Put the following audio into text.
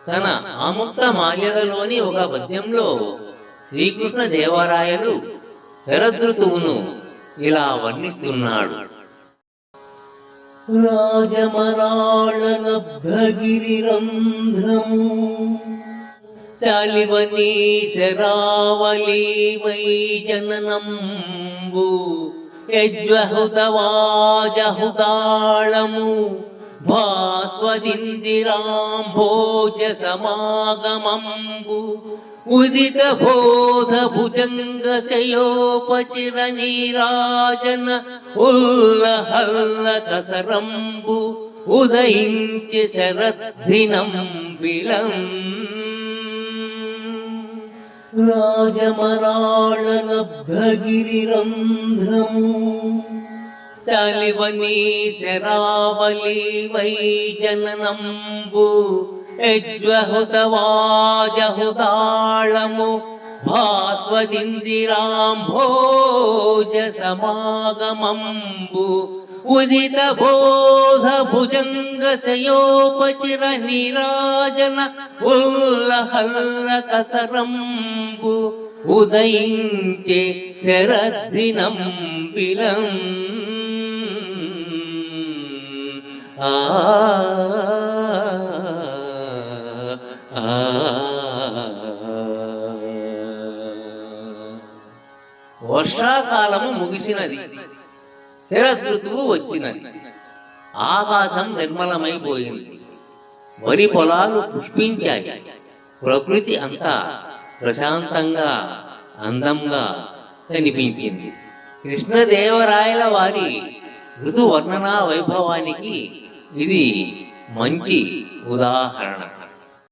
తన ఆముక్త మాల్యదలోని ఒక పద్యంలో శ్రీకృష్ణ దేవరాయలు శరదృతువును ఇలా వర్ణిస్తున్నాడు. రాజమరాళలబ్ధగిరిరంధ్రము శాలివనీ శరావళీ వైజననంబు యజ్వహుతవాజహుతాళము భాస్వదిందిరాంభోజ సమాగమంబు ఉదిత బోధ భుజంగ శయోపచిర నీరాజన ఉల్లహల్ల కసరంబు ఉదయించి శరద్దినం బిలం రాజమరాళలబ్ధగిరిరంధ్రము శాలివనీ శరావళీ వైజననంబు యజ్వహుతవాజహుతాళము భాస్వదిందిరాంభోజ సమాగమంబు ఉదిత బోధ భుజంగ శయోపచిర నీరాజన ఉల్లహల్ల కసరంబు ఉదయించే శరద్దినం బిలం వర్షాకాలము ముగిసినది, శరదృతువు వచ్చినది. ఆకాశం నిర్మలమైపోయింది, వరి పొలాలు పుష్పించాయి. ప్రకృతి అంతా ప్రశాంతంగా అందంగా కనిపించింది. కృష్ణదేవరాయల వారి ఋతువర్ణనా వైభవానికి ఇది మంచి ఉదాహరణ.